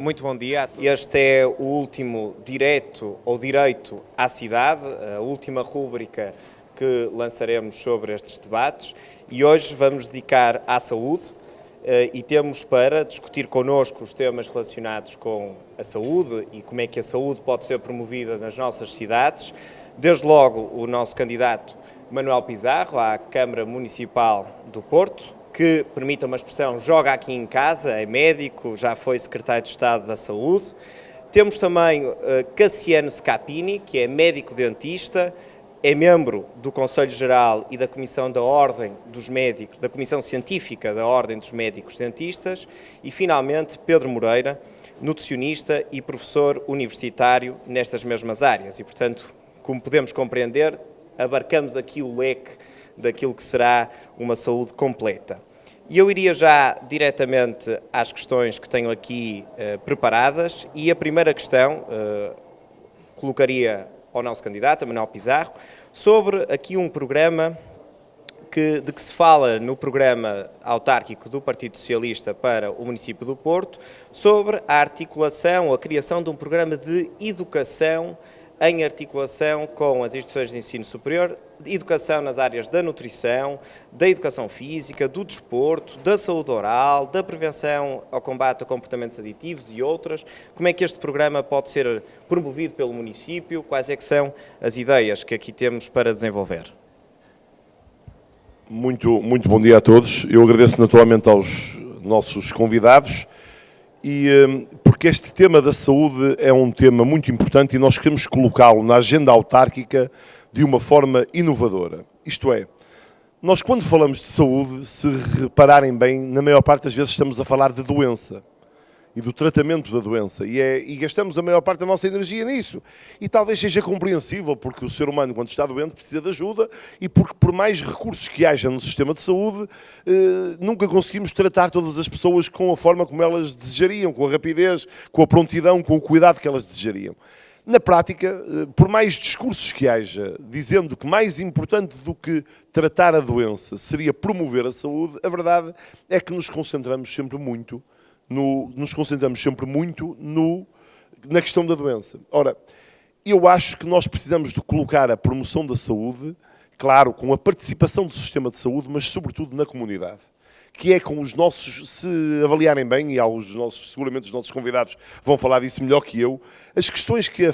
Muito bom dia. Este é o último Direto ou Direito à Cidade, a última rúbrica que lançaremos sobre estes debates, e hoje vamos dedicar à saúde e temos para discutir connosco os temas relacionados com a saúde e como é que a saúde pode ser promovida nas nossas cidades. Desde logo o nosso candidato Manuel Pizarro à Câmara Municipal do Porto, que, permita uma expressão, joga aqui em casa, é médico, já foi secretário de Estado da Saúde. Temos também Cassiano Scapini, que é médico-dentista, é membro do Conselho Geral e da Comissão da Ordem dos Médicos, da Comissão Científica da Ordem dos Médicos Dentistas, e finalmente Pedro Moreira, nutricionista e professor universitário nestas mesmas áreas. E, portanto, como podemos compreender, abarcamos aqui o leque daquilo que será uma saúde completa. E eu iria já diretamente às questões que tenho aqui preparadas, e a primeira questão colocaria ao nosso candidato, Manuel Pizarro, sobre aqui um programa de que se fala no programa autárquico do Partido Socialista para o município do Porto, sobre a articulação, a criação de um programa de educação em articulação com as instituições de ensino superior, educação nas áreas da nutrição, da educação física, do desporto, da saúde oral, da prevenção ao combate a comportamentos aditivos e outras. Como é que este programa pode ser promovido pelo município? Quais é que são as ideias que aqui temos para desenvolver? Muito bom dia a todos. Eu agradeço naturalmente aos nossos convidados porque este tema da saúde é um tema muito importante e nós queremos colocá-lo na agenda autárquica de uma forma inovadora. Isto é, nós quando falamos de saúde, se repararem bem, na maior parte das vezes estamos a falar de doença e do tratamento da doença e gastamos a maior parte da nossa energia nisso. E talvez seja compreensível, porque o ser humano, quando está doente, precisa de ajuda e porque, por mais recursos que haja no sistema de saúde, nunca conseguimos tratar todas as pessoas com a forma como elas desejariam, com a rapidez, com a prontidão, com o cuidado que elas desejariam. Na prática, por mais discursos que haja, dizendo que mais importante do que tratar a doença seria promover a saúde, a verdade é que nos concentramos sempre muito na questão da doença. Ora, eu acho que nós precisamos de colocar a promoção da saúde, claro, com a participação do sistema de saúde, mas sobretudo na comunidade, que é com os nossos, se avaliarem bem, e seguramente os nossos convidados vão falar disso melhor que eu, as questões que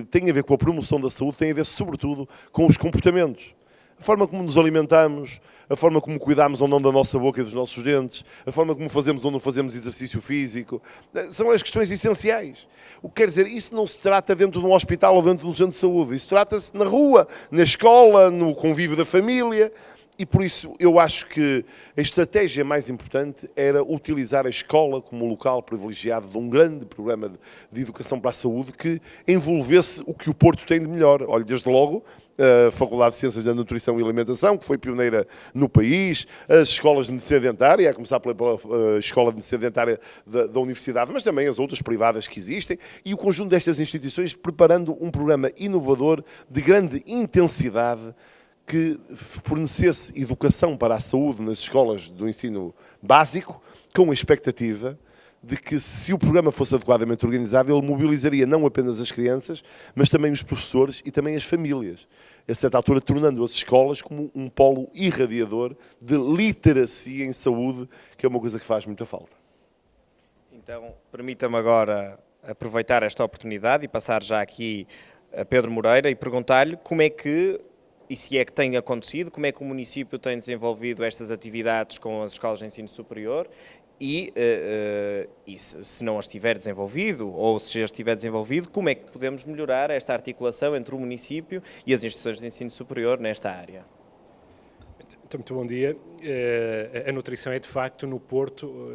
têm a ver com a promoção da saúde têm a ver sobretudo com os comportamentos. A forma como nos alimentamos, a forma como cuidamos ou não da nossa boca e dos nossos dentes, a forma como fazemos ou não fazemos exercício físico, são as questões essenciais. O que quer dizer, isso não se trata dentro de um hospital ou dentro de um centro de saúde, isso trata-se na rua, na escola, no convívio da família, e por isso eu acho que a estratégia mais importante era utilizar a escola como local privilegiado de um grande programa de educação para a saúde que envolvesse o que o Porto tem de melhor. Olha, desde logo, a Faculdade de Ciências da Nutrição e Alimentação, que foi pioneira no país, as escolas de medicina dentária, a começar pela Escola de Medicina Dentária da Universidade, mas também as outras privadas que existem, e o conjunto destas instituições preparando um programa inovador de grande intensidade que fornecesse educação para a saúde nas escolas do ensino básico, com a expectativa de que, se o programa fosse adequadamente organizado, ele mobilizaria não apenas as crianças, mas também os professores e também as famílias, a certa altura tornando as escolas como um polo irradiador de literacia em saúde, que é uma coisa que faz muita falta. Então, permita-me agora aproveitar esta oportunidade e passar já aqui a Pedro Moreira e perguntar-lhe como é que, e se é que tem acontecido, como é que o município tem desenvolvido estas atividades com as escolas de ensino superior e se não as tiver desenvolvido, ou se já estiver desenvolvido, como é que podemos melhorar esta articulação entre o município e as instituições de ensino superior nesta área? Então, muito bom dia. A nutrição é, de facto, no Porto,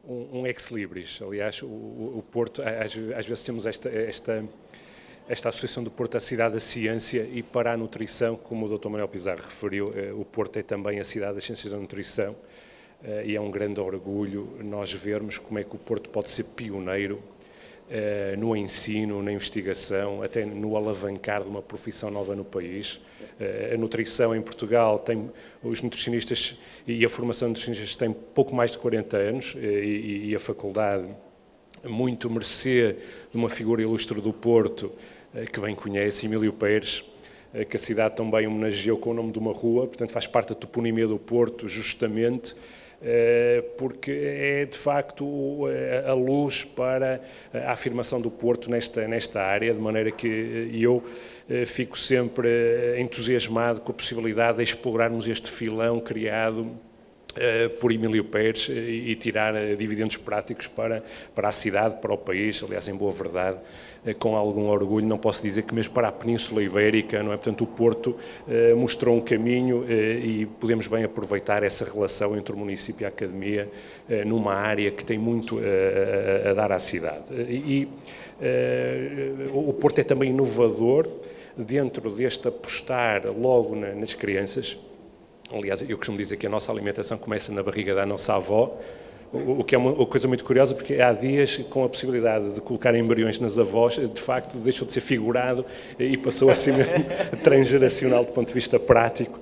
um ex-libris. Aliás, o Porto, às vezes temos esta Associação do Porto, a cidade da ciência, e para a nutrição, como o Dr. Manuel Pizarro referiu, o Porto é também a cidade das ciências da nutrição, e é um grande orgulho nós vermos como é que o Porto pode ser pioneiro no ensino, na investigação, até no alavancar de uma profissão nova no país. A nutrição em Portugal os nutricionistas e a formação de nutricionistas tem pouco mais de 40 anos e a faculdade, muito mercê de uma figura ilustre do Porto, que bem conhece, Emílio Pérez, que a cidade também homenageou com o nome de uma rua, portanto faz parte da toponimia do Porto, justamente, porque é de facto a luz para a afirmação do Porto nesta área, de maneira que eu fico sempre entusiasmado com a possibilidade de explorarmos este filão criado por Emílio Pérez e tirar dividendos práticos para a cidade, para o país, aliás, em boa verdade, com algum orgulho, não posso dizer que mesmo para a Península Ibérica, não é? Portanto, o Porto mostrou um caminho e podemos bem aproveitar essa relação entre o município e a academia numa área que tem muito a dar à cidade. O Porto é também inovador dentro deste apostar logo nas crianças. Aliás, eu costumo dizer que a nossa alimentação começa na barriga da nossa avó, o que é uma coisa muito curiosa, porque há dias, com a possibilidade de colocar embriões nas avós, de facto deixou de ser figurado e passou a ser mesmo transgeracional do ponto de vista prático,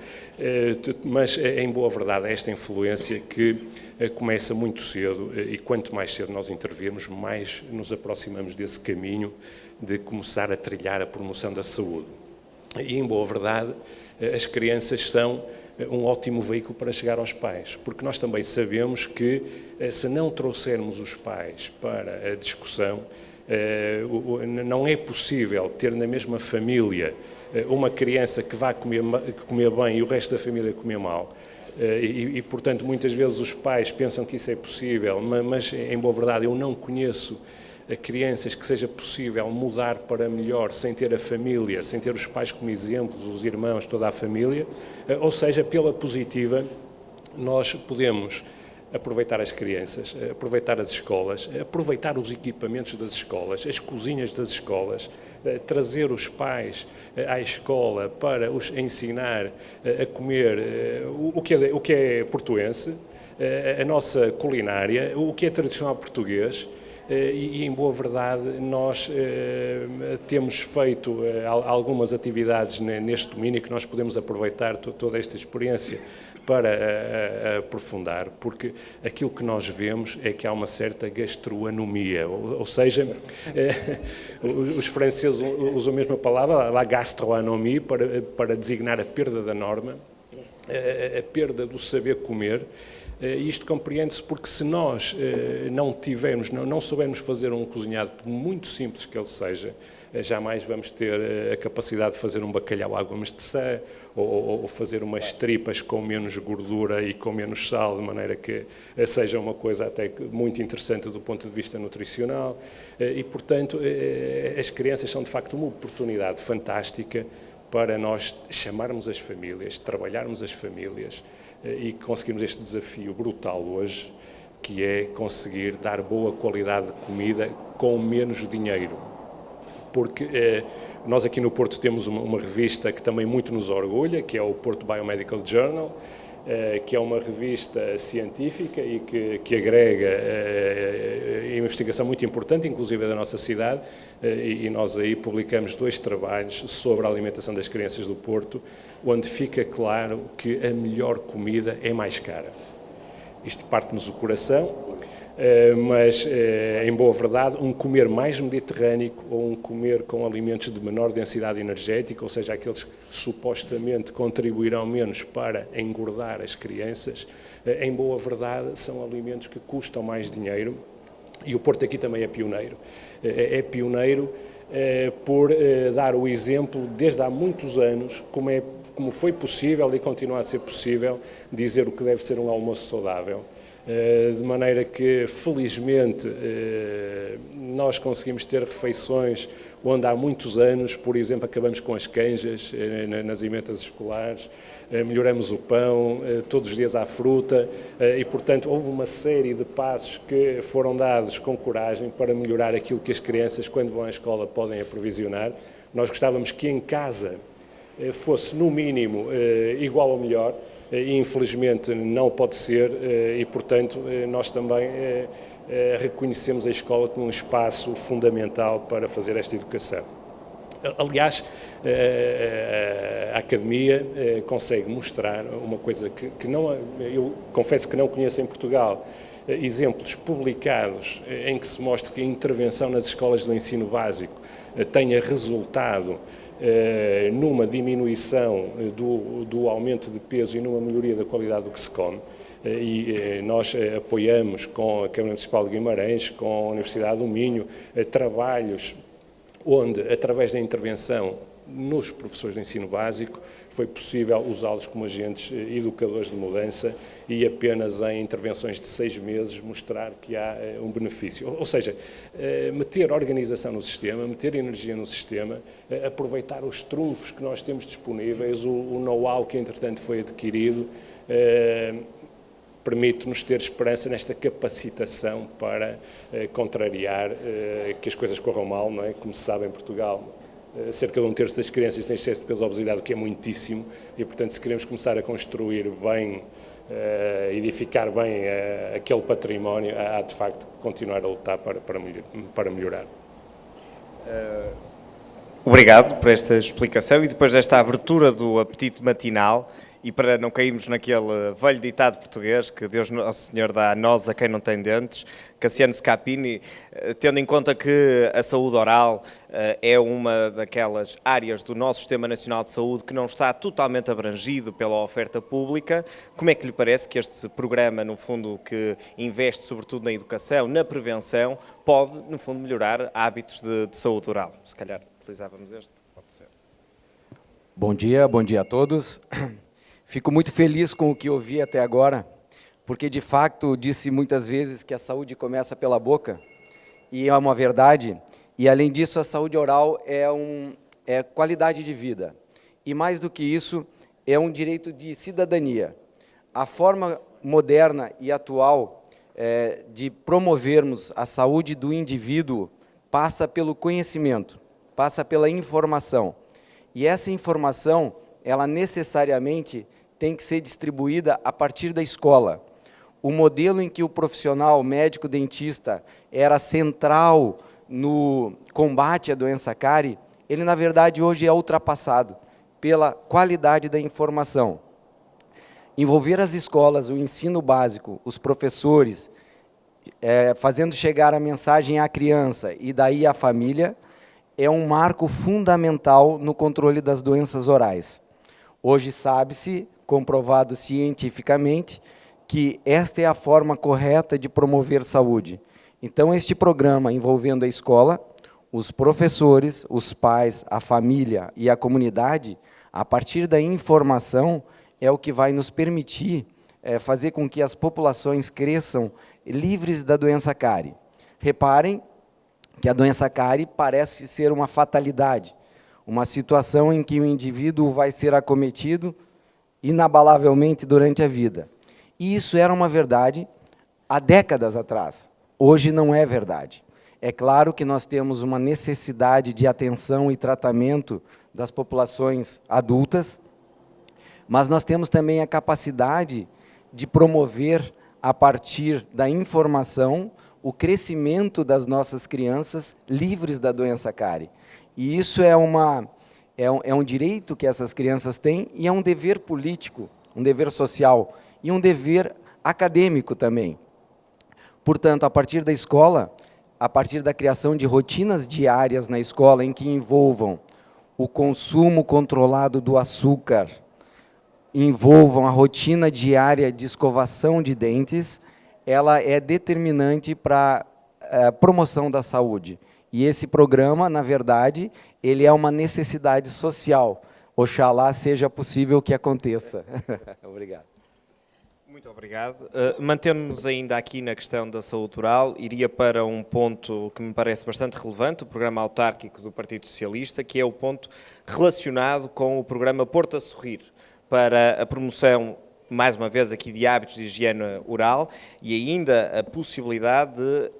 mas em boa verdade é esta influência que começa muito cedo e quanto mais cedo nós intervirmos, mais nos aproximamos desse caminho de começar a trilhar a promoção da saúde. E em boa verdade, as crianças são um ótimo veículo para chegar aos pais, porque nós também sabemos que se não trouxermos os pais para a discussão, não é possível ter na mesma família uma criança que vá comer bem e o resto da família comer mal. E, portanto, muitas vezes os pais pensam que isso é possível, mas em boa verdade eu não conheço crianças que seja possível mudar para melhor sem ter a família, sem ter os pais como exemplos, os irmãos, toda a família. Ou seja, pela positiva, nós podemos aproveitar as crianças, aproveitar as escolas, aproveitar os equipamentos das escolas, as cozinhas das escolas, trazer os pais à escola para os ensinar a comer o que é portuense, a nossa culinária, o que é tradicional português. E, em boa verdade, nós temos feito algumas atividades neste domínio que nós podemos aproveitar toda esta experiência para aprofundar, porque aquilo que nós vemos é que há uma certa gastronomia, ou seja, os franceses usam a mesma palavra, la gastronomie, para designar a perda da norma, a perda do saber comer. Isto compreende-se porque se nós não soubermos fazer um cozinhado, por muito simples que ele seja, jamais vamos ter a capacidade de fazer um bacalhau à gomes de sá ou fazer umas tripas com menos gordura e com menos sal, de maneira que seja uma coisa até muito interessante do ponto de vista nutricional. E, portanto, as crianças são de facto uma oportunidade fantástica para nós chamarmos as famílias, trabalharmos as famílias, e conseguimos este desafio brutal hoje, que é conseguir dar boa qualidade de comida com menos dinheiro. Porque nós aqui no Porto temos uma revista que também muito nos orgulha, que é o Porto Biomedical Journal, que é uma revista científica e que agrega investigação muito importante, inclusive da nossa cidade, e nós aí publicamos 2 trabalhos sobre a alimentação das crianças do Porto, onde fica claro que a melhor comida é mais cara. Isto parte-nos o coração, mas, em boa verdade, um comer mais mediterrâneo ou um comer com alimentos de menor densidade energética, ou seja, aqueles que supostamente contribuirão menos para engordar as crianças, em boa verdade, são alimentos que custam mais dinheiro, e o Porto aqui também é pioneiro. É pioneiro por dar o exemplo, desde há muitos anos, como foi possível e continua a ser possível dizer o que deve ser um almoço saudável. De maneira que, felizmente, nós conseguimos ter refeições onde há muitos anos, por exemplo, acabamos com as canjas nas emendas escolares, melhoramos o pão, todos os dias há fruta e, portanto, houve uma série de passos que foram dados com coragem para melhorar aquilo que as crianças, quando vão à escola, podem aprovisionar. Nós gostávamos que em casa fosse, no mínimo, igual ou melhor, e infelizmente não pode ser e, portanto, nós também reconhecemos a escola como um espaço fundamental para fazer esta educação. Aliás, a Academia consegue mostrar uma coisa que não, eu confesso que não conheço em Portugal, exemplos publicados em que se mostra que a intervenção nas escolas do ensino básico tenha resultado numa diminuição do aumento de peso e numa melhoria da qualidade do que se come. E nós apoiamos com a Câmara Municipal de Guimarães, com a Universidade do Minho, trabalhos onde, através da intervenção nos professores de ensino básico, foi possível usá-los como agentes educadores de mudança e apenas em intervenções de 6 meses mostrar que há um benefício. Ou seja, meter organização no sistema, meter energia no sistema, aproveitar os trunfos que nós temos disponíveis, o know-how que entretanto foi adquirido, permite-nos ter esperança nesta capacitação para contrariar que as coisas corram mal, não é? Como se sabe, em Portugal, cerca de 1/3 das crianças têm excesso de peso ou obesidade, o que é muitíssimo, e portanto se queremos começar a construir bem, edificar bem aquele património, há de facto continuar a lutar para melhorar. Obrigado por esta explicação e depois desta abertura do apetite matinal, e para não cairmos naquele velho ditado português que Deus Nosso Senhor dá a nós a quem não tem dentes, Cassiano Scapini, tendo em conta que a saúde oral é uma daquelas áreas do nosso Sistema Nacional de Saúde que não está totalmente abrangido pela oferta pública, como é que lhe parece que este programa, no fundo, que investe sobretudo na educação, na prevenção, pode, no fundo, melhorar hábitos de saúde oral? Se calhar utilizávamos este, pode ser. Bom dia a todos. Fico muito feliz com o que ouvi até agora, porque de fato disse muitas vezes que a saúde começa pela boca, e é uma verdade, e além disso a saúde oral é qualidade de vida, e mais do que isso, é um direito de cidadania. A forma moderna e atual de promovermos a saúde do indivíduo passa pelo conhecimento, passa pela informação, e essa informação, ela necessariamente tem que ser distribuída a partir da escola. O modelo em que o profissional médico-dentista era central no combate à doença cárie, ele, na verdade, hoje é ultrapassado pela qualidade da informação. Envolver as escolas, o ensino básico, os professores, fazendo chegar a mensagem à criança e daí à família, é um marco fundamental no controle das doenças orais. Hoje sabe-se, comprovado cientificamente, que esta é a forma correta de promover saúde. Então, este programa envolvendo a escola, os professores, os pais, a família e a comunidade, a partir da informação, é o que vai nos permitir fazer com que as populações cresçam livres da doença cárie. Reparem que a doença cárie parece ser uma fatalidade, uma situação em que o indivíduo vai ser acometido inabalavelmente durante a vida. E isso era uma verdade há décadas atrás. Hoje não é verdade. É claro que nós temos uma necessidade de atenção e tratamento das populações adultas, mas nós temos também a capacidade de promover, a partir da informação, o crescimento das nossas crianças livres da doença cárie. E isso é um direito que essas crianças têm e é um dever político, um dever social e um dever acadêmico também. Portanto, a partir da escola, a partir da criação de rotinas diárias na escola em que envolvam o consumo controlado do açúcar, envolvam a rotina diária de escovação de dentes, ela é determinante para a promoção da saúde. E esse programa, na verdade, ele é uma necessidade social. Oxalá seja possível que aconteça. Obrigado. Muito obrigado. Mantendo-nos ainda aqui na questão da saúde oral, iria para um ponto que me parece bastante relevante, o programa autárquico do Partido Socialista, que é o ponto relacionado com o programa Porto a Sorrir, para a promoção, mais uma vez aqui, de hábitos de higiene oral e ainda a possibilidade de,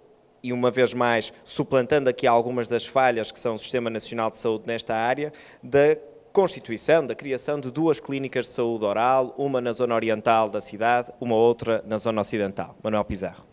e uma vez mais, suplantando aqui algumas das falhas que são o Sistema Nacional de Saúde nesta área, da constituição, da criação de 2 clínicas de saúde oral, uma na zona oriental da cidade, uma outra na zona ocidental. Manuel Pizarro.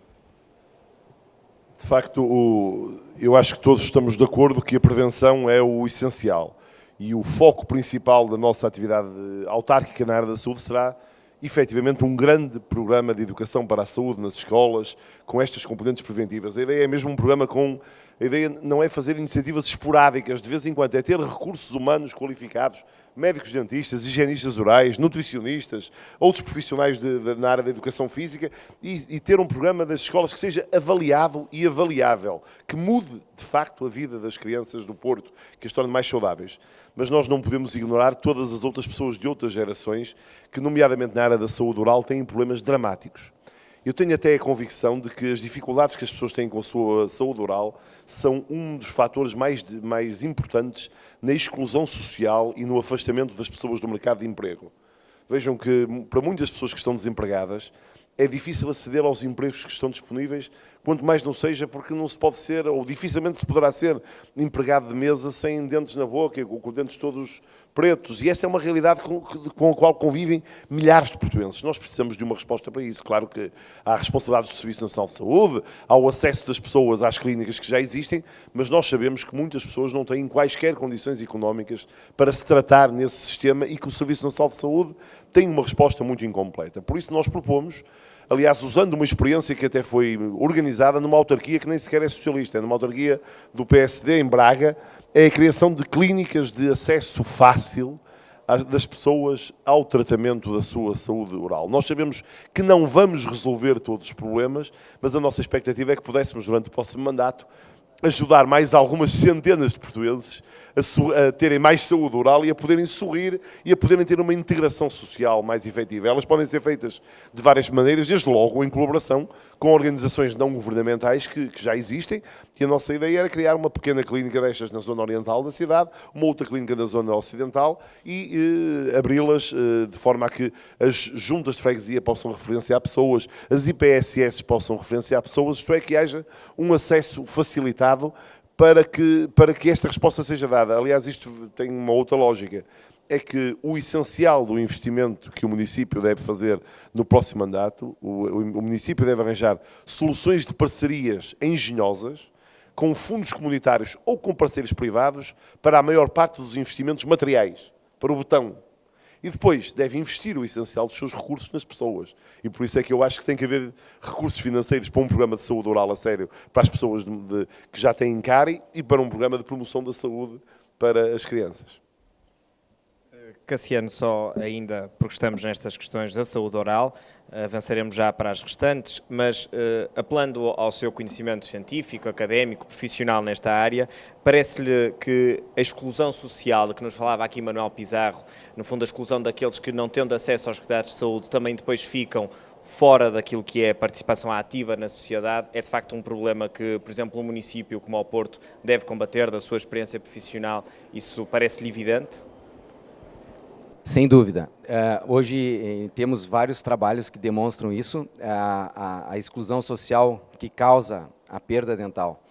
De facto, eu acho que todos estamos de acordo que a prevenção é o essencial. E o foco principal da nossa atividade autárquica na área da saúde será, efetivamente, um grande programa de educação para a saúde nas escolas, com estas componentes preventivas. A ideia é mesmo um programa com... A ideia não é fazer iniciativas esporádicas, de vez em quando, é ter recursos humanos qualificados, médicos dentistas, higienistas orais, nutricionistas, outros profissionais na área da educação física e ter um programa das escolas que seja avaliado e avaliável, que mude, de facto, a vida das crianças do Porto, que as torne mais saudáveis. Mas nós não podemos ignorar todas as outras pessoas de outras gerações que, nomeadamente na área da saúde oral, têm problemas dramáticos. Eu tenho até a convicção de que as dificuldades que as pessoas têm com a sua saúde oral são um dos fatores mais importantes na exclusão social e no afastamento das pessoas do mercado de emprego. Vejam que, para muitas pessoas que estão desempregadas, é difícil aceder aos empregos que estão disponíveis, quanto mais não seja porque não se pode ser, ou dificilmente se poderá ser, empregado de mesa sem dentes na boca, com os dentes todos pretos. E esta é uma realidade com a qual convivem milhares de portuenses. Nós precisamos de uma resposta para isso. Claro que há responsabilidades do Serviço Nacional de Saúde, há o acesso das pessoas às clínicas que já existem, mas nós sabemos que muitas pessoas não têm quaisquer condições económicas para se tratar nesse sistema e que o Serviço Nacional de Saúde tem uma resposta muito incompleta. Por isso nós propomos, aliás, usando uma experiência que até foi organizada numa autarquia que nem sequer é socialista, é numa autarquia do PSD em Braga, é a criação de clínicas de acesso fácil das pessoas ao tratamento da sua saúde oral. Nós sabemos que não vamos resolver todos os problemas, mas a nossa expectativa é que pudéssemos, durante o próximo mandato, ajudar mais algumas centenas de portugueses a terem mais saúde oral e a poderem sorrir e a poderem ter uma integração social mais efetiva. Elas podem ser feitas de várias maneiras, desde logo em colaboração com organizações não governamentais que já existem, e a nossa ideia era criar uma pequena clínica destas na zona oriental da cidade, uma outra clínica na zona ocidental e abri-las de forma a que as juntas de freguesia possam referenciar pessoas, as IPSS possam referenciar pessoas, isto é, que haja um acesso facilitado para que esta resposta seja dada. Aliás, isto tem uma outra lógica. É que o essencial do investimento que o município deve fazer no próximo mandato, o município deve arranjar soluções de parcerias engenhosas com fundos comunitários ou com parceiros privados para a maior parte dos investimentos materiais, para o botão. E depois deve investir o essencial dos seus recursos nas pessoas. E por isso é que eu acho que tem que haver recursos financeiros para um programa de saúde oral a sério para as pessoas que já têm cárie e para um programa de promoção da saúde para as crianças. Cassiano, só ainda, porque estamos nestas questões da saúde oral, avançaremos já para as restantes, mas apelando ao seu conhecimento científico, académico, profissional nesta área, parece-lhe que a exclusão social, de que nos falava aqui Manuel Pizarro, no fundo a exclusão daqueles que não tendo acesso aos cuidados de saúde também depois ficam fora daquilo que é a participação ativa na sociedade, é de facto um problema que, por exemplo, um município como o Porto deve combater, da sua experiência profissional, isso parece-lhe evidente? Sem dúvida. Hoje temos vários trabalhos que demonstram isso, a exclusão social que causa a perda dental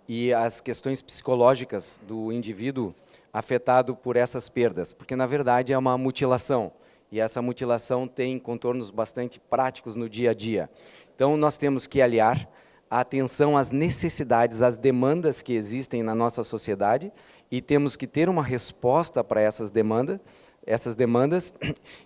e as questões psicológicas do indivíduo afetado por essas perdas, porque na verdade é uma mutilação e essa mutilação tem contornos bastante práticos no dia a dia. Então nós temos que aliar a atenção às necessidades, às demandas que existem na nossa sociedade e temos que ter uma resposta para essas demandas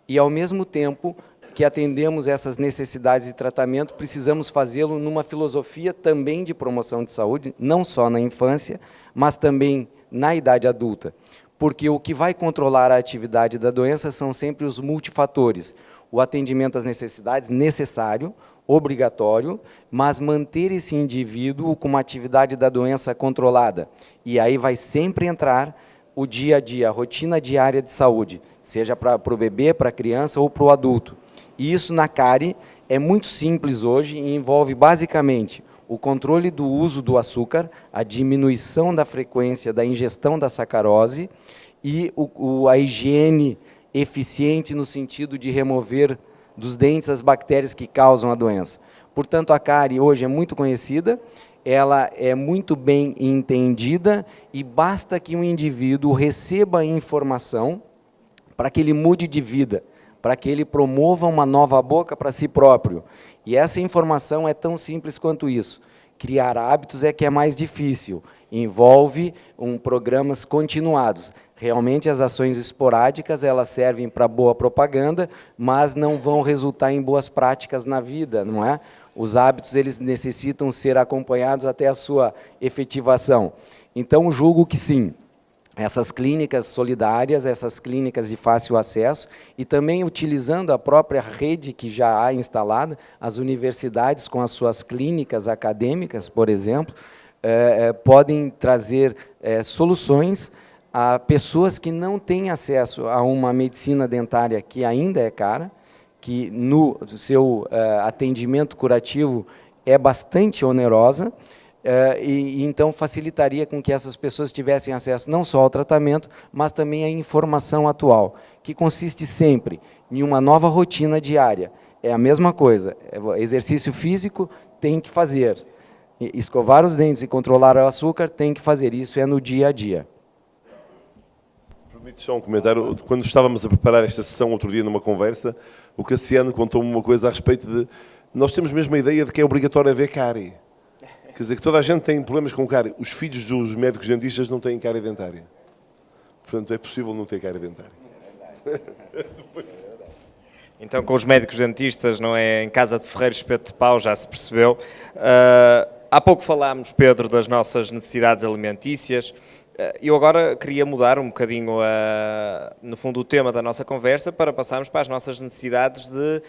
e, ao mesmo tempo que atendemos essas necessidades de tratamento, precisamos fazê-lo numa filosofia também de promoção de saúde, não só na infância, mas também na idade adulta. Porque o que vai controlar a atividade da doença são sempre os multifatores. O atendimento às necessidades, necessário, obrigatório, mas manter esse indivíduo com uma atividade da doença controlada. E aí vai sempre entrar o dia a dia, a rotina diária de saúde, seja para o bebê, para a criança ou para o adulto. E isso na cárie é muito simples hoje e envolve basicamente o controle do uso do açúcar, a diminuição da frequência da ingestão da sacarose e a higiene eficiente no sentido de remover dos dentes as bactérias que causam a doença. Portanto, a cárie hoje é muito conhecida, ela é muito bem entendida e basta que um indivíduo receba a informação para que ele mude de vida, para que ele promova uma nova boca para si próprio. E essa informação é tão simples quanto isso, Criar hábitos é que é mais difícil, envolve programas continuados. Realmente as ações esporádicas elas servem para boa propaganda, mas não vão resultar em boas práticas na vida, não é? Os hábitos eles necessitam ser acompanhados até a sua efetivação. Então julgo que sim, essas clínicas solidárias, essas clínicas de fácil acesso e também utilizando a própria rede que já há instalada, as universidades com as suas clínicas acadêmicas, por exemplo, podem trazer soluções a pessoas que não têm acesso a uma medicina dentária que ainda é cara, que no seu atendimento curativo é bastante onerosa, e então facilitaria com que essas pessoas tivessem acesso não só ao tratamento, mas também à informação atual, que consiste sempre em uma nova rotina diária. É a mesma coisa, exercício físico tem que fazer, escovar os dentes e controlar o açúcar tem que fazer, isso é no dia a dia. Permite só um comentário. Quando estávamos a preparar esta sessão outro dia numa conversa, o Cassiano contou-me uma coisa a respeito de... Nós temos mesmo a ideia de que é obrigatório haver cárie. Quer dizer, que toda a gente tem problemas com cárie. Os filhos dos médicos dentistas não têm cárie dentária. Portanto, é possível não ter cárie dentária. Então, com os médicos dentistas, não é em casa de ferreiro espeto de pau, já se percebeu. Há pouco falámos, Pedro, das nossas necessidades alimentícias. Eu agora queria mudar um bocadinho, no fundo, o tema da nossa conversa para passarmos para as nossas necessidades de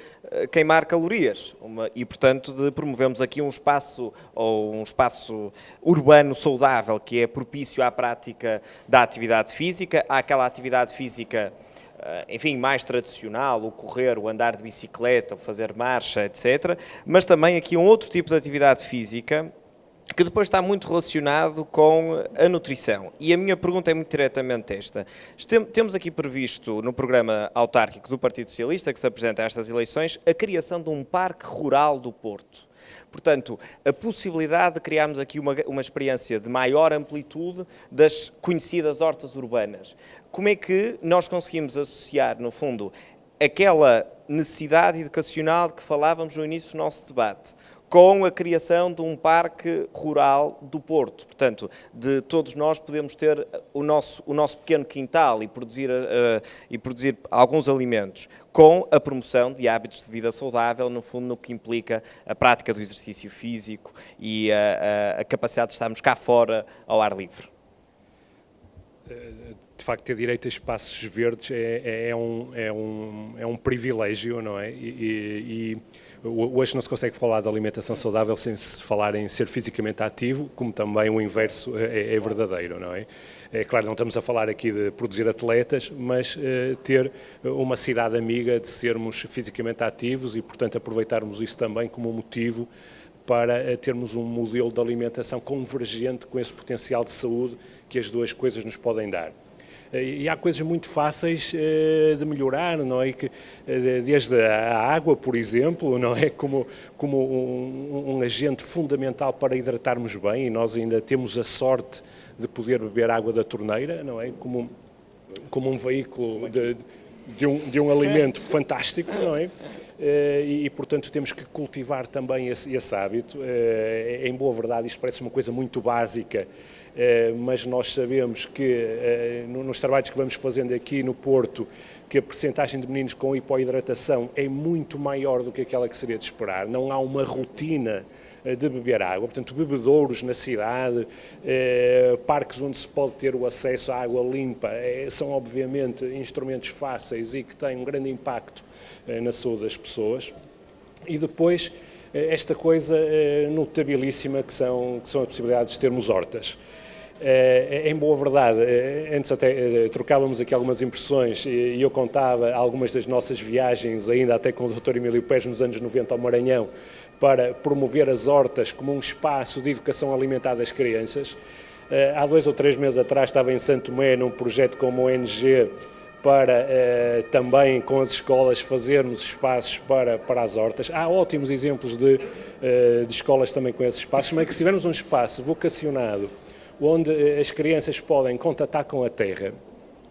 queimar calorias e, portanto, de promovermos aqui um espaço urbano saudável que é propício à prática da atividade física. Há aquela atividade física, enfim, mais tradicional, o correr, o andar de bicicleta, o fazer marcha, etc. Mas também aqui um outro tipo de atividade física que depois está muito relacionado com a nutrição. E a minha pergunta é muito diretamente esta. Temos aqui previsto, no programa autárquico do Partido Socialista, que se apresenta a estas eleições, a criação de um parque rural do Porto. Portanto, a possibilidade de criarmos aqui uma experiência de maior amplitude das conhecidas hortas urbanas. Como é que nós conseguimos associar, no fundo, aquela necessidade educacional de que falávamos no início do nosso debate, com a criação de um parque rural do Porto? Portanto, de todos nós podemos ter o nosso pequeno quintal e produzir alguns alimentos, com a promoção de hábitos de vida saudável, no fundo, no que implica a prática do exercício físico e a capacidade de estarmos cá fora ao ar livre. De facto, ter direito a espaços verdes é um privilégio, não é? E hoje não se consegue falar de alimentação saudável sem se falar em ser fisicamente ativo, como também o inverso é verdadeiro, não é? É claro, não estamos a falar aqui de produzir atletas, mas ter uma cidade amiga de sermos fisicamente ativos e, portanto, aproveitarmos isso também como motivo para termos um modelo de alimentação convergente com esse potencial de saúde que as duas coisas nos podem dar. E há coisas muito fáceis de melhorar, não é? Desde a água, por exemplo, não é? Como um agente fundamental para hidratarmos bem, e nós ainda temos a sorte de poder beber água da torneira, não é? Como um veículo de um alimento fantástico, não é? E, portanto, temos que cultivar também esse hábito. Em boa verdade, isto parece uma coisa muito básica, mas nós sabemos que nos trabalhos que vamos fazendo aqui no Porto, que a percentagem de meninos com hipoidratação é muito maior do que aquela que seria de esperar. Não há uma rotina de beber água, portanto, bebedouros na cidade, parques onde se pode ter o acesso à água limpa, são obviamente instrumentos fáceis e que têm um grande impacto na saúde das pessoas. E depois, esta coisa notabilíssima que são as possibilidades de termos hortas. Em boa verdade, antes até trocávamos aqui algumas impressões e eu contava algumas das nossas viagens, ainda até com o Dr. Emílio Pérez nos anos 90 ao Maranhão, para promover as hortas como um espaço de educação alimentar das crianças. Há 2 ou 3 meses atrás estava em Santo Tomé num projeto com uma ONG para também com as escolas fazermos espaços para as hortas. Há ótimos exemplos de escolas também com esses espaços, mas que se tivermos um espaço vocacionado onde as crianças podem contatar com a terra.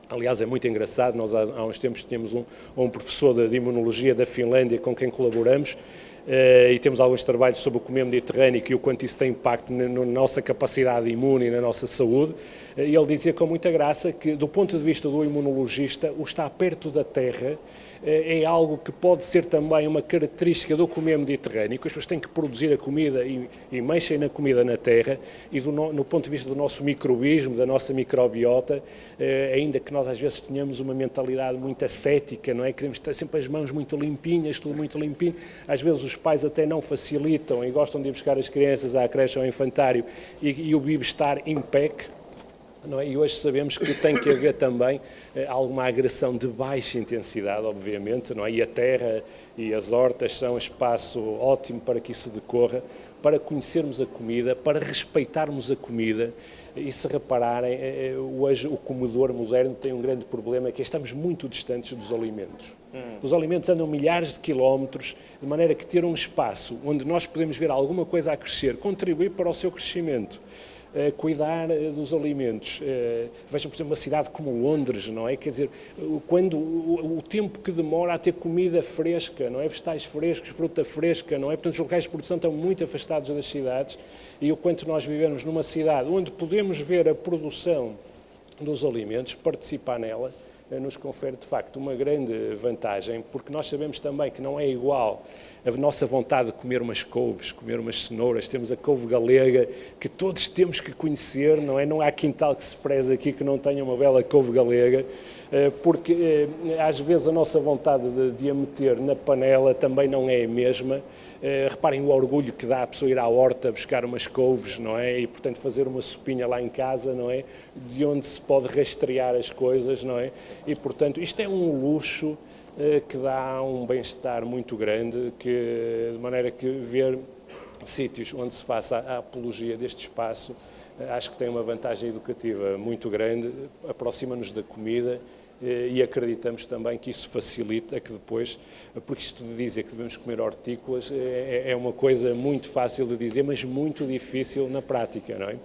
Aliás, é muito engraçado, nós há uns tempos tínhamos um professor de imunologia da Finlândia com quem colaboramos, e temos alguns trabalhos sobre o comer mediterrâneo e o quanto isso tem impacto na nossa capacidade imune e na nossa saúde. Ele dizia com muita graça que, do ponto de vista do imunologista, o estar perto da terra é algo que pode ser também uma característica do comer mediterrâneo, que as pessoas têm que produzir a comida e mexem na comida na terra, e no ponto de vista do nosso microbismo, da nossa microbiota, ainda que nós às vezes tenhamos uma mentalidade muito ascética, não é? Queremos ter sempre as mãos muito limpinhas, tudo muito limpinho, às vezes os pais até não facilitam e gostam de ir buscar as crianças à creche ou ao infantário e o bibo estar impec. Não é? E hoje sabemos que tem que haver também alguma agressão de baixa intensidade, obviamente, não é? E a terra e as hortas são espaço ótimo para que isso decorra, para conhecermos a comida, para respeitarmos a comida. E se repararem, hoje o comedor moderno tem um grande problema, que é que estamos muito distantes dos alimentos. Os alimentos andam milhares de quilómetros, de maneira que ter um espaço onde nós podemos ver alguma coisa a crescer, contribuir para o seu crescimento, cuidar dos alimentos. Vejam, por exemplo, uma cidade como Londres, não é? Quer dizer, quando o tempo que demora a ter comida fresca, não é? Vegetais frescos, fruta fresca, não é? Portanto, os locais de produção estão muito afastados das cidades, e o quanto nós vivemos numa cidade onde podemos ver a produção dos alimentos, participar nela, nos confere de facto uma grande vantagem, porque nós sabemos também que não é igual a nossa vontade de comer umas couves, comer umas cenouras. Temos a couve galega, que todos temos que conhecer, não é? Não há quintal que se preze aqui que não tenha uma bela couve galega, porque às vezes a nossa vontade de a meter na panela também não é a mesma. Reparem o orgulho que dá a pessoa ir à horta buscar umas couves, não é? E, portanto, fazer uma sopinha lá em casa, não é? De onde se pode rastrear as coisas, não é? E, portanto, isto é um luxo que dá um bem-estar muito grande, de maneira que ver sítios onde se faça a apologia deste espaço, acho que tem uma vantagem educativa muito grande, aproxima-nos da comida, e acreditamos também que isso facilita que depois, porque isto de dizer que devemos comer hortícolas é uma coisa muito fácil de dizer, mas muito difícil na prática, não é?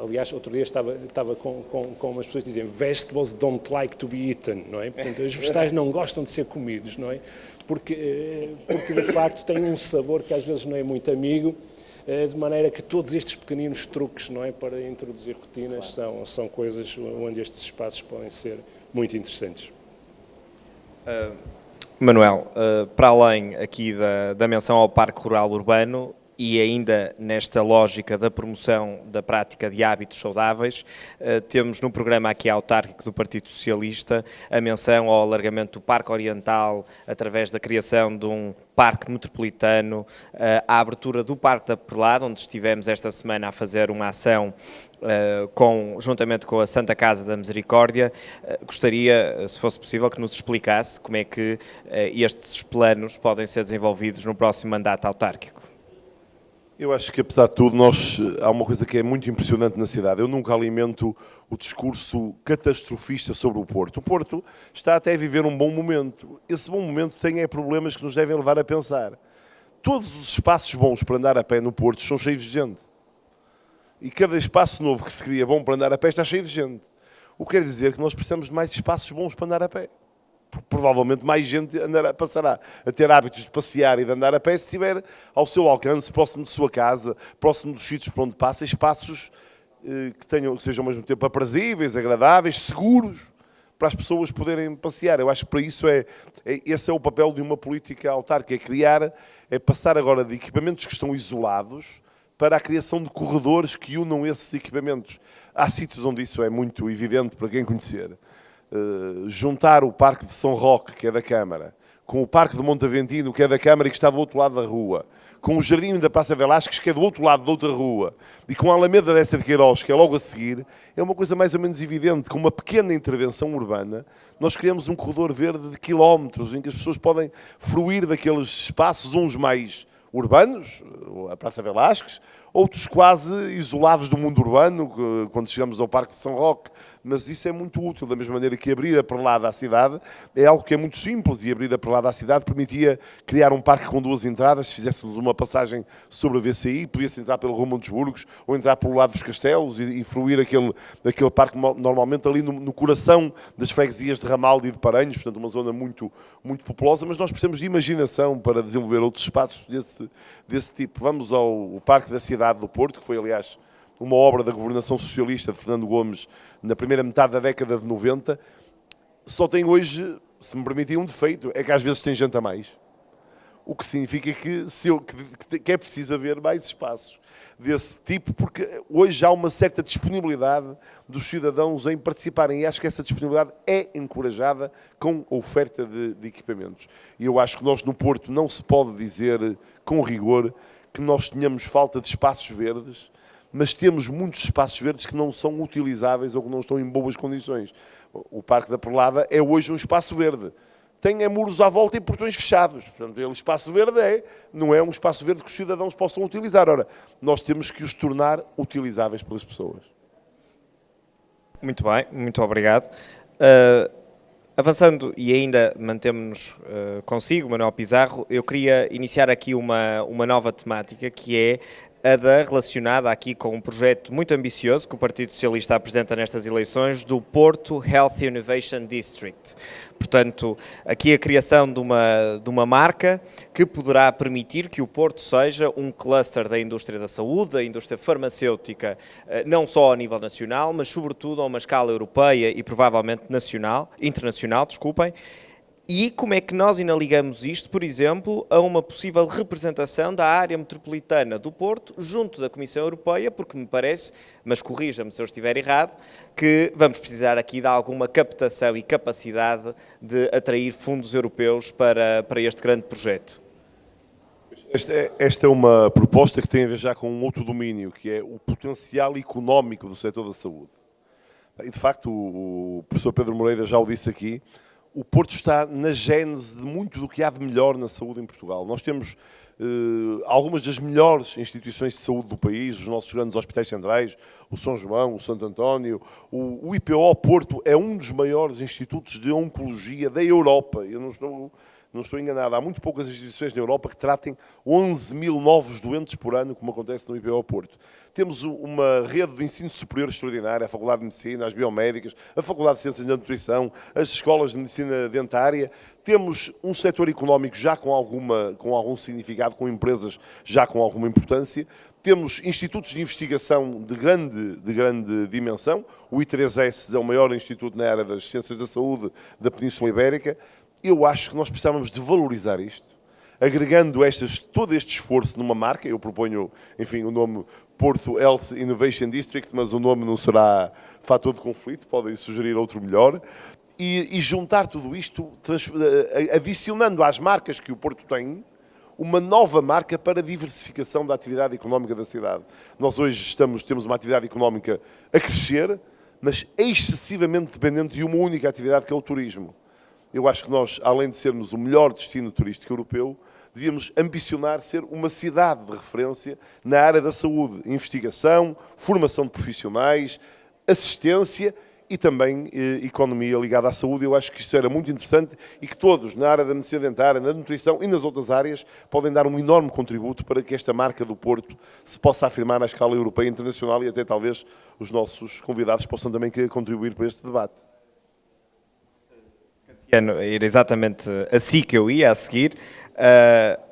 Aliás, outro dia estava com umas pessoas que dizem vegetables don't like to be eaten, não é? Portanto, os vegetais não gostam de ser comidos, não é? Porque de facto têm um sabor que às vezes não é muito amigo, de maneira que todos estes pequeninos truques, não é, para introduzir rotinas, são coisas onde estes espaços podem ser muito interessantes. Manuel, para além aqui da menção ao Parque Rural Urbano e ainda nesta lógica da promoção da prática de hábitos saudáveis, temos no programa aqui autárquico do Partido Socialista a menção ao alargamento do Parque Oriental através da criação de um Parque Metropolitano, a abertura do Parque da Perlada, onde estivemos esta semana a fazer uma ação juntamente com a Santa Casa da Misericórdia. Gostaria, se fosse possível, que nos explicasse como é que estes planos podem ser desenvolvidos no próximo mandato autárquico. Eu acho que, apesar de tudo, há uma coisa que é muito impressionante na cidade. Eu nunca alimento o discurso catastrofista sobre o Porto. O Porto está até a viver um bom momento. Esse bom momento tem problemas que nos devem levar a pensar. Todos os espaços bons para andar a pé no Porto estão cheios de gente. E cada espaço novo que se cria bom para andar a pé está cheio de gente. O que quer dizer que nós precisamos de mais espaços bons para andar a pé. Provavelmente mais gente passará a ter hábitos de passear e de andar a pé se estiver ao seu alcance, próximo de sua casa, próximo dos sítios por onde passa, espaços que sejam ao mesmo tempo aprazíveis, agradáveis, seguros, para as pessoas poderem passear. Eu acho que para isso esse é o papel de uma política autárquica, é passar agora de equipamentos que estão isolados para a criação de corredores que unam esses equipamentos. Há sítios onde isso é muito evidente para quem conhecer. Juntar o Parque de São Roque, que é da Câmara, com o Parque de Montaventino, que é da Câmara e que está do outro lado da rua, com o Jardim da Praça Velásquez, que é do outro lado da outra rua, e com a Alameda dessa de Queiroz, que é logo a seguir, é uma coisa mais ou menos evidente. Com uma pequena intervenção urbana, nós criamos um corredor verde de quilómetros, em que as pessoas podem fruir daqueles espaços, uns mais urbanos, a Praça Velásquez, outros quase isolados do mundo urbano. Quando chegamos ao Parque de São Roque, mas isso é muito útil, da mesma maneira que abrir a perlada à cidade é algo que é muito simples, e abrir a perlada à cidade permitia criar um parque com 2 entradas. Se fizéssemos uma passagem sobre a VCI, podia-se entrar pelo Rumo dos Burgos ou entrar pelo lado dos Castelos e fruir aquele parque normalmente ali no coração das freguesias de Ramalde e de Paranhos, portanto uma zona muito, muito populosa, mas nós precisamos de imaginação para desenvolver outros espaços desse tipo. Vamos ao Parque da Cidade do Porto, que foi, aliás, uma obra da governação socialista de Fernando Gomes na primeira metade da década de 90, só tem hoje, se me permitem, um defeito, é que às vezes tem gente a mais. O que significa que é preciso haver mais espaços desse tipo, porque hoje há uma certa disponibilidade dos cidadãos em participarem, e acho que essa disponibilidade é encorajada com a oferta de equipamentos. E eu acho que nós no Porto não se pode dizer com rigor que nós tenhamos falta de espaços verdes, mas temos muitos espaços verdes que não são utilizáveis ou que não estão em boas condições. O Parque da Perlada é hoje um espaço verde. Tem muros à volta e portões fechados. Portanto, ele espaço verde não é um espaço verde que os cidadãos possam utilizar. Ora, nós temos que os tornar utilizáveis pelas pessoas. Muito bem, muito obrigado. Avançando e ainda mantemos-nos consigo, Manuel Pizarro, eu queria iniciar aqui uma nova temática, que é a relacionada aqui com um projeto muito ambicioso que o Partido Socialista apresenta nestas eleições, do Porto Health Innovation District. Portanto, aqui a criação de uma marca que poderá permitir que o Porto seja um cluster da indústria da saúde, da indústria farmacêutica, não só a nível nacional, mas sobretudo a uma escala europeia e provavelmente internacional, desculpem. E como é que nós ainda ligamos isto, por exemplo, a uma possível representação da área metropolitana do Porto junto da Comissão Europeia, porque me parece, mas corrija-me se eu estiver errado, que vamos precisar aqui de alguma captação e capacidade de atrair fundos europeus para este grande projeto. Esta é uma proposta que tem a ver já com um outro domínio, que é o potencial económico do setor da saúde. E, de facto, o professor Pedro Moreira já o disse aqui, o Porto está na gênese de muito do que há de melhor na saúde em Portugal. Nós temos algumas das melhores instituições de saúde do país, os nossos grandes hospitais centrais, o São João, o Santo António. O IPO Porto é um dos maiores institutos de oncologia da Europa. Eu não estou enganado. Há muito poucas instituições na Europa que tratem 11 mil novos doentes por ano, como acontece no IPO Porto. Temos uma rede de ensino superior extraordinária, a Faculdade de Medicina, as Biomédicas, a Faculdade de Ciências da Nutrição, as escolas de Medicina Dentária. Temos um setor económico já com algum significado, com empresas já com alguma importância. Temos institutos de investigação de grande dimensão. O I3S é o maior instituto na área das ciências da saúde da Península Ibérica. Eu acho que nós precisamos de valorizar isto, agregando todo este esforço numa marca. Eu proponho, enfim, o nome Porto Health Innovation District, mas o nome não será fator de conflito, podem sugerir outro melhor, e juntar tudo isto, adicionando às marcas que o Porto tem, uma nova marca para a diversificação da atividade económica da cidade. Nós hoje temos uma atividade económica a crescer, mas excessivamente dependente de uma única atividade, que é o turismo. Eu acho que nós, além de sermos o melhor destino turístico europeu, devíamos ambicionar ser uma cidade de referência na área da saúde, investigação, formação de profissionais, assistência e também economia ligada à saúde. Eu acho que isso era muito interessante e que todos, na área da medicina dentária, na nutrição e nas outras áreas, podem dar um enorme contributo para que esta marca do Porto se possa afirmar na escala europeia e internacional, e até talvez os nossos convidados possam também querer contribuir para este debate. Era exatamente assim que eu ia a seguir.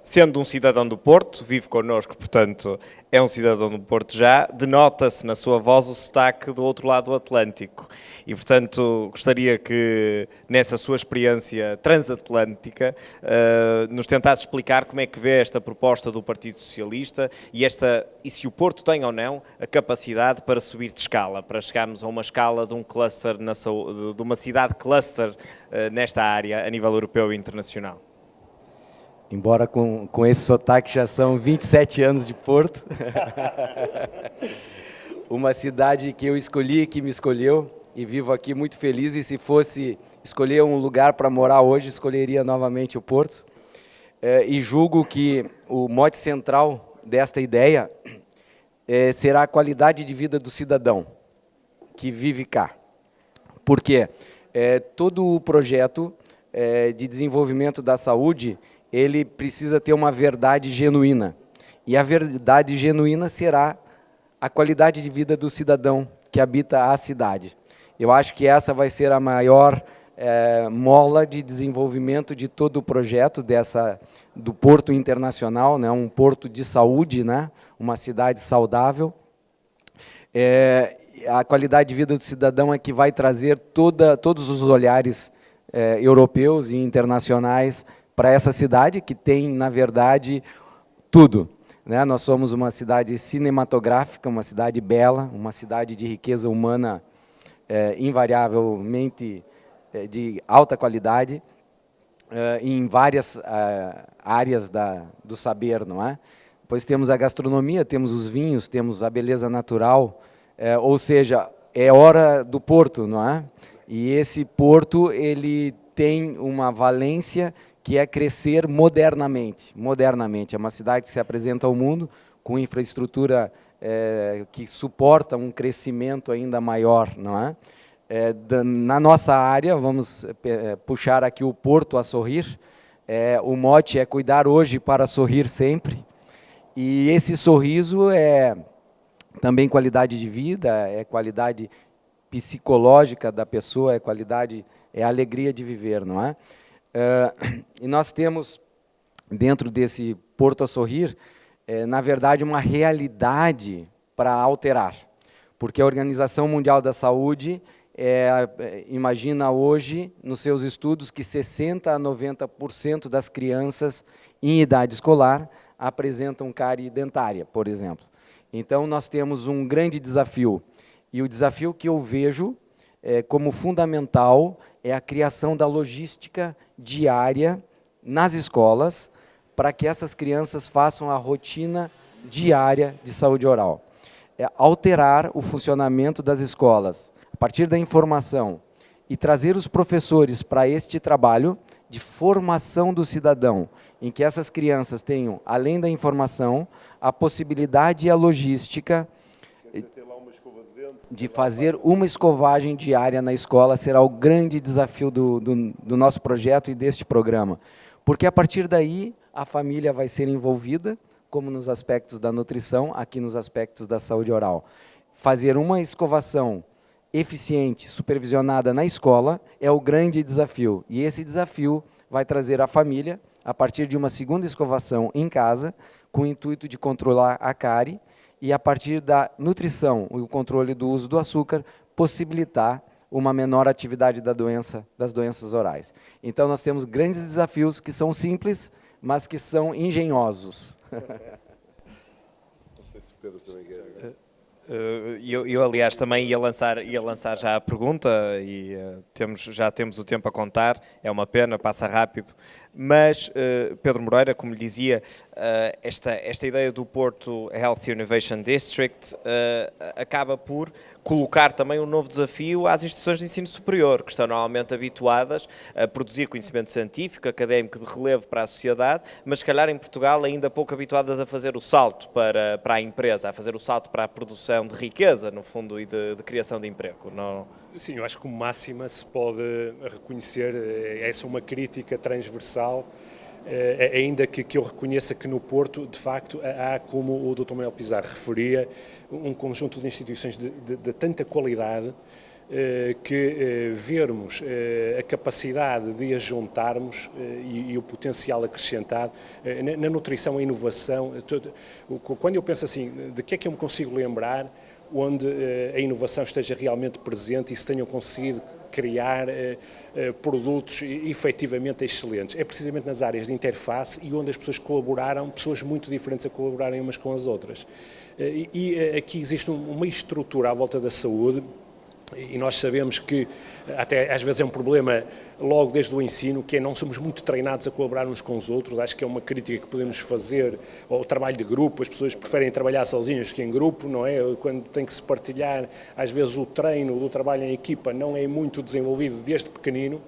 Sendo um cidadão do Porto, vive connosco, portanto, é um cidadão do Porto já, denota-se na sua voz o sotaque do outro lado do Atlântico. E, portanto, gostaria que, nessa sua experiência transatlântica, nos tentasse explicar como é que vê esta proposta do Partido Socialista e se o Porto tem ou não a capacidade para subir de escala, para chegarmos a uma escala de um cluster, de uma cidade cluster nesta área, a nível europeu e internacional. Embora com esse sotaque já são 27 anos de Porto. Uma cidade que eu escolhi, que me escolheu, e vivo aqui muito feliz, e se fosse escolher um lugar para morar hoje, escolheria novamente o Porto. E julgo que o mote central desta ideia será a qualidade de vida do cidadão que vive cá. Porque todo o projeto de desenvolvimento da saúde, ele precisa ter uma verdade genuína. E a verdade genuína será a qualidade de vida do cidadão que habita a cidade. Eu acho que essa vai ser a maior mola de desenvolvimento de todo o projeto do Porto Internacional, né, um porto de saúde, né, uma cidade saudável. A qualidade de vida do cidadão é que vai trazer todos os olhares europeus e internacionais para essa cidade, que tem, na verdade, tudo. Né? Nós somos uma cidade cinematográfica, uma cidade bela, uma cidade de riqueza humana invariavelmente de alta qualidade, em várias áreas do saber, não é? Depois temos a gastronomia, temos os vinhos, temos a beleza natural, ou seja, é hora do porto, não é? E esse porto, ele tem uma valência que é crescer modernamente. É uma cidade que se apresenta ao mundo com infraestrutura que suporta um crescimento ainda maior, não é? Na nossa área, vamos puxar aqui o Porto a Sorrir, o mote é cuidar hoje para sorrir sempre, e esse sorriso é também qualidade de vida, é qualidade psicológica da pessoa, é alegria de viver, não é? E nós temos, dentro desse Porto a Sorrir, na verdade, uma realidade para alterar, porque a Organização Mundial da Saúde imagina hoje, nos seus estudos, que 60% a 90% das crianças em idade escolar apresentam cárie dentária, por exemplo. Então, nós temos um grande desafio, e o desafio que eu vejo como fundamental é a criação da logística diária nas escolas, para que essas crianças façam a rotina diária de saúde oral. Alterar o funcionamento das escolas, a partir da informação, e trazer os professores para este trabalho de formação do cidadão, em que essas crianças tenham, além da informação, a possibilidade e a logística de fazer uma escovagem diária na escola, será o grande desafio do nosso projeto e deste programa. Porque, a partir daí, a família vai ser envolvida, como nos aspectos da nutrição, aqui nos aspectos da saúde oral. Fazer uma escovação eficiente, supervisionada na escola, é o grande desafio. E esse desafio vai trazer a família, a partir de uma segunda escovação em casa, com o intuito de controlar a cárie, e a partir da nutrição e o controle do uso do açúcar, possibilitar uma menor atividade das doenças orais. Então, nós temos grandes desafios que são simples, mas que são engenhosos. Não sei se o Pedro também quer. Eu, aliás, também ia lançar já a pergunta, e já temos o tempo a contar, é uma pena, passa rápido, mas, Pedro Moreira, como lhe dizia, esta ideia do Porto Health Innovation District acaba por colocar também um novo desafio às instituições de ensino superior, que estão normalmente habituadas a produzir conhecimento científico, académico de relevo para a sociedade, mas se calhar em Portugal ainda pouco habituadas a fazer o salto para a empresa, a fazer o salto para a produção de riqueza, no fundo, e de criação de emprego. Não? Sim, eu acho que como máxima se pode reconhecer, essa é uma crítica transversal, ainda que eu reconheça que no Porto, de facto, há, como o Dr. Manuel Pizarro referia, um conjunto de instituições de tanta qualidade que vermos a capacidade de as juntarmos e o potencial acrescentado na nutrição, a inovação. Quando eu penso assim, de que é que eu me consigo lembrar onde a inovação esteja realmente presente e se tenham conseguido criar produtos efetivamente excelentes. É precisamente nas áreas de interface e onde as pessoas colaboraram, pessoas muito diferentes a colaborarem umas com as outras. E aqui existe uma estrutura à volta da saúde, e nós sabemos que até às vezes é um problema logo desde o ensino, que não somos muito treinados a colaborar uns com os outros. Acho que é uma crítica que podemos fazer ao trabalho de grupo. As pessoas preferem trabalhar sozinhas que em grupo, não é? Quando tem que se partilhar, às vezes o treino do trabalho em equipa não é muito desenvolvido desde pequenino.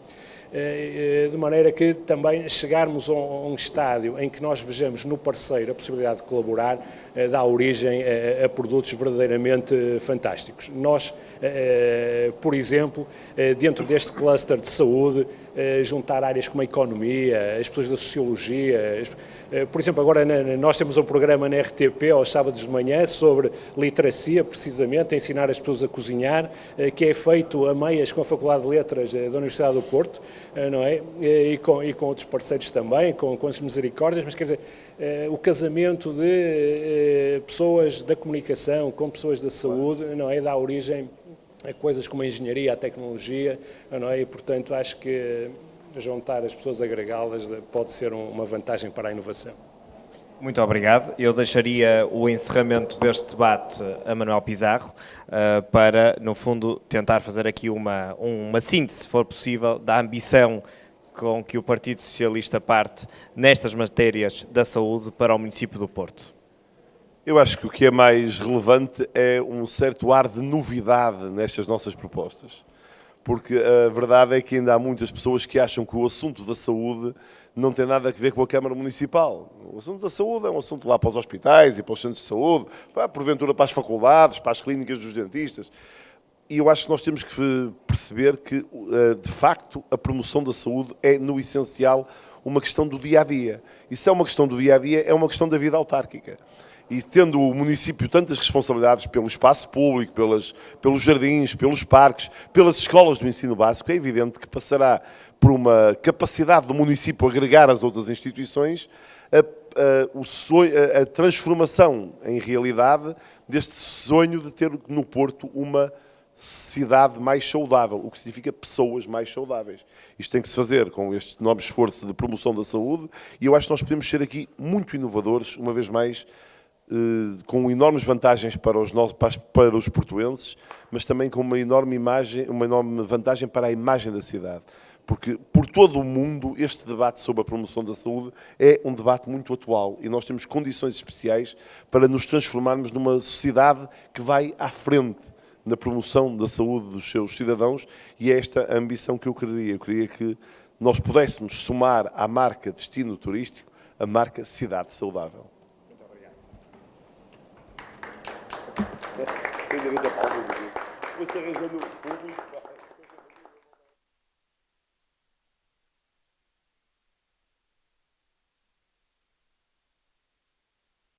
de maneira que também chegarmos a um estádio em que nós vejamos no parceiro a possibilidade de colaborar, dá origem a produtos verdadeiramente fantásticos. Nós, por exemplo, dentro deste cluster de saúde, juntar áreas como a economia, as pessoas da sociologia, por exemplo, agora nós temos um programa na RTP aos sábados de manhã sobre literacia, precisamente, a ensinar as pessoas a cozinhar, que é feito a meias com a Faculdade de Letras da Universidade do Porto, não é? E com outros parceiros também, com as misericórdias, mas quer dizer, o casamento de pessoas da comunicação com pessoas da saúde, não é? Dá origem a coisas como a engenharia, a tecnologia, não é? E, portanto, acho que juntar as pessoas, agregá-las, pode ser uma vantagem para a inovação. Muito obrigado. Eu deixaria o encerramento deste debate a Manuel Pizarro para, no fundo, tentar fazer aqui uma síntese, se for possível, da ambição com que o Partido Socialista parte nestas matérias da saúde para o município do Porto. Eu acho que o que é mais relevante é um certo ar de novidade nestas nossas propostas. Porque a verdade é que ainda há muitas pessoas que acham que o assunto da saúde não tem nada a ver com a Câmara Municipal. O assunto da saúde é um assunto lá para os hospitais e para os centros de saúde, porventura para as faculdades, para as clínicas dos dentistas. E eu acho que nós temos que perceber que, de facto, a promoção da saúde é, no essencial, uma questão do dia-a-dia. E se é uma questão do dia-a-dia, é uma questão da vida autárquica. E tendo o município tantas responsabilidades pelo espaço público, pelos jardins, pelos parques, pelas escolas do ensino básico, é evidente que passará por uma capacidade do município agregar as outras instituições a transformação em realidade deste sonho de ter no Porto uma cidade mais saudável, o que significa pessoas mais saudáveis. Isto tem que se fazer com este enorme esforço de promoção da saúde e eu acho que nós podemos ser aqui muito inovadores, uma vez mais, com enormes vantagens para os portuenses, mas também com uma enorme vantagem para a imagem da cidade. Porque por todo o mundo este debate sobre a promoção da saúde é um debate muito atual e nós temos condições especiais para nos transformarmos numa sociedade que vai à frente na promoção da saúde dos seus cidadãos e é esta a ambição que eu queria. Eu queria que nós pudéssemos somar à marca destino turístico a marca cidade saudável. Tem direito a pausa, depois arranjando o público.